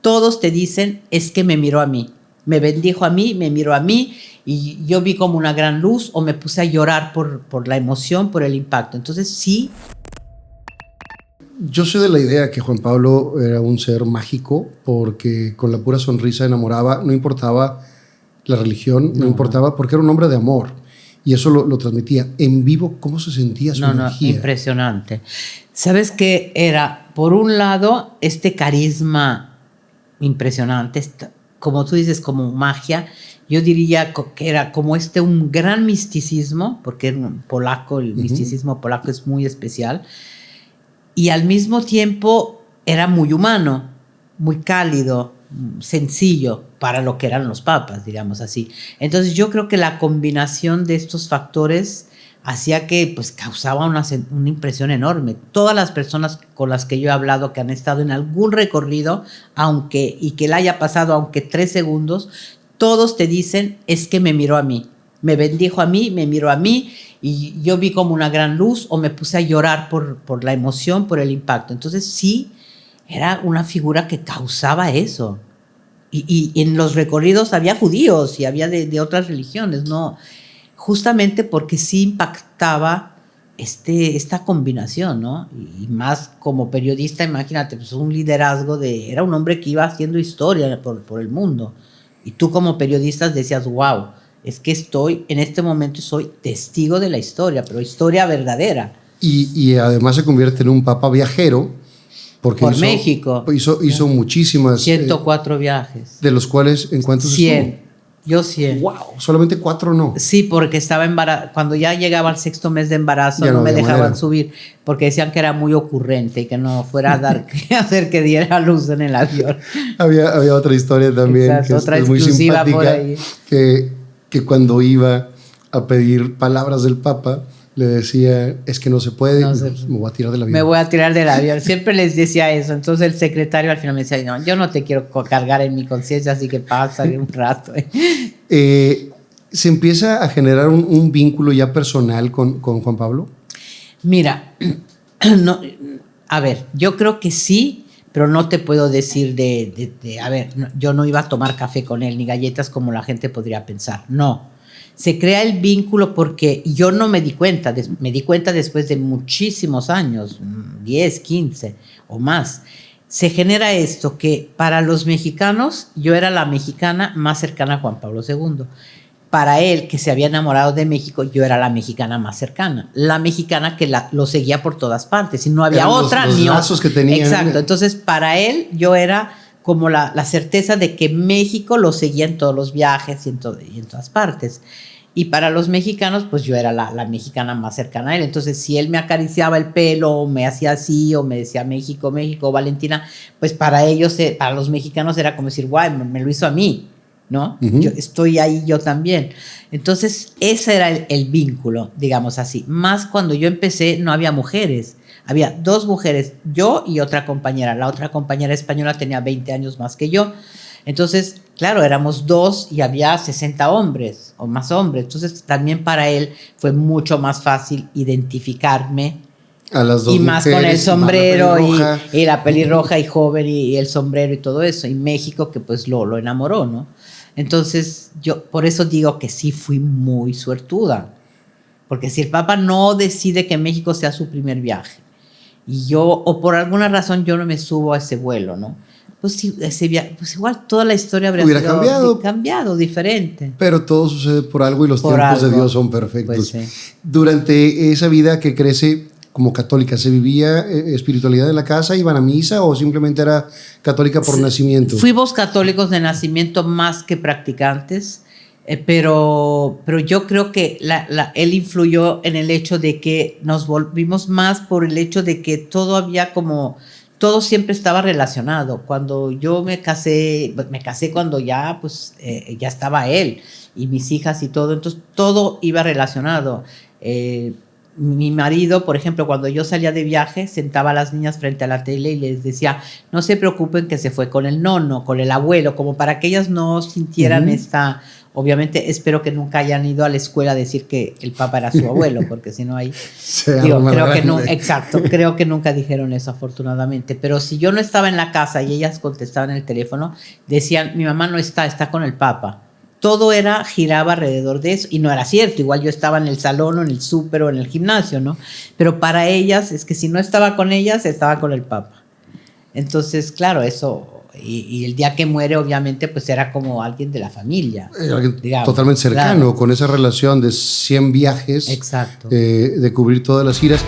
todos te dicen, es que me miró a mí, me bendijo a mí, me miró a mí, y yo vi como una gran luz, o me puse a llorar por la emoción, por el impacto. Entonces sí. Yo soy de la idea que Juan Pablo era un ser mágico, porque con la pura sonrisa enamoraba, no importaba la religión, no importaba, porque era un hombre de amor. Y eso lo transmitía. En vivo, ¿cómo se sentía su energía? Impresionante. ¿Sabes qué era? Por un lado, este carisma impresionante, como tú dices, como magia. Yo diría que era como un gran misticismo, porque era un polaco, el misticismo polaco es muy especial. Y al mismo tiempo era muy humano, muy cálido, sencillo para lo que eran los papas, digamos así. Entonces yo creo que la combinación de estos factores hacía que pues causaba una impresión enorme. Todas las personas con las que yo he hablado que han estado en algún recorrido, y que la haya pasado aunque 3 segundos, todos te dicen, es que me miró a mí, me bendijo a mí, me miró a mí, y yo vi como una gran luz, o me puse a llorar por la emoción, por el impacto. Entonces sí, era una figura que causaba eso. Y en los recorridos había judíos y había de otras religiones, ¿no? Justamente porque sí impactaba esta combinación, ¿no? Y más como periodista, imagínate, pues un liderazgo era un hombre que iba haciendo historia por el mundo. Y tú como periodista decías, wow, es que en este momento soy testigo de la historia, pero historia verdadera. Y además se convierte en un papa viajero, porque México. Hizo muchísimas. 104 viajes. De los cuales, ¿en cuántos 100. estuvo? Yo 100. ¡Wow! Solamente 4 no. Sí, porque estaba embarazada. Cuando ya llegaba al 6º mes de embarazo, no me dejaban subir, porque decían que era muy ocurrente y que no fuera a hacer que diera luz en el avión. Había otra historia también. Exacto, que otra es muy exclusiva simpática, por ahí. Que cuando iba a pedir palabras del Papa, le decía, es que no se puede, me voy a tirar del avión. Me voy a tirar del avión. Siempre les decía eso. Entonces el secretario al final me decía, no, yo no te quiero cargar en mi conciencia, así que pasa un rato. ¿Se empieza a generar un vínculo ya personal con Juan Pablo? Mira, no, a ver, yo creo que sí, pero no te puedo decir a ver, yo no iba a tomar café con él ni galletas como la gente podría pensar. No. Se crea el vínculo porque yo no me di cuenta, me di cuenta después de muchísimos años, 10, 15 o más. Se genera esto que para los mexicanos yo era la mexicana más cercana a Juan Pablo II. Para él, que se había enamorado de México, yo era la mexicana más cercana. La mexicana que lo seguía por todas partes y no había eran otra los ni lazos otra. Que tenía. Exacto. Entonces, para él, yo era como la certeza de que México lo seguía en todos los viajes y en todas partes. Y para los mexicanos, pues yo era la mexicana más cercana a él. Entonces, si él me acariciaba el pelo, o me hacía así, o me decía México, México, Valentina, pues para ellos, para los mexicanos era como decir, guay, me lo hizo a mí, ¿no? Yo estoy ahí, yo también. Entonces, ese era el vínculo, digamos así. Más cuando yo empecé, no había mujeres. Había 2 mujeres, yo y otra compañera. La otra compañera española tenía 20 años más que yo. Entonces, claro, éramos 2 y había 60 hombres o más hombres. Entonces, también para él fue mucho más fácil identificarme. A las 2 y más mujeres, con el sombrero y la pelirroja y joven y el sombrero y todo eso. Y México que pues lo enamoró, ¿no? Entonces, yo por eso digo que sí fui muy suertuda. Porque si el Papa no decide que México sea su primer viaje, y yo, o por alguna razón yo no me subo a ese vuelo, ¿no? Pues igual toda la historia habría cambiado, diferente. Pero todo sucede por algo y los tiempos de Dios son perfectos. Pues sí. Durante esa vida que crece como católica, ¿se vivía espiritualidad en la casa? ¿Iban a misa o simplemente era católica por nacimiento? Fuimos católicos de nacimiento más que practicantes, pero yo creo que él influyó en el hecho de que nos volvimos más por el hecho de que todo siempre estaba relacionado. Cuando yo me casé cuando ya ya estaba él y mis hijas y todo, entonces todo iba relacionado. mi marido, por ejemplo, cuando yo salía de viaje, sentaba a las niñas frente a la tele y les decía, no se preocupen que se fue con el nono, con el abuelo, como para que ellas no sintieran esta... Obviamente, espero que nunca hayan ido a la escuela a decir que el Papa era su abuelo, porque si no hay... creo que nunca dijeron eso, afortunadamente. Pero si yo no estaba en la casa y ellas contestaban el teléfono, decían, mi mamá no está con el Papa. Todo giraba alrededor de eso, y no era cierto. Igual yo estaba en el salón o en el súper o en el gimnasio, ¿no? Pero para ellas, es que si no estaba con ellas, estaba con el Papa. Entonces, claro, eso... Y el día que muere, obviamente, pues era como alguien de la familia. Alguien totalmente cercano, claro, con esa relación de 100 viajes, exacto, de cubrir todas las giras.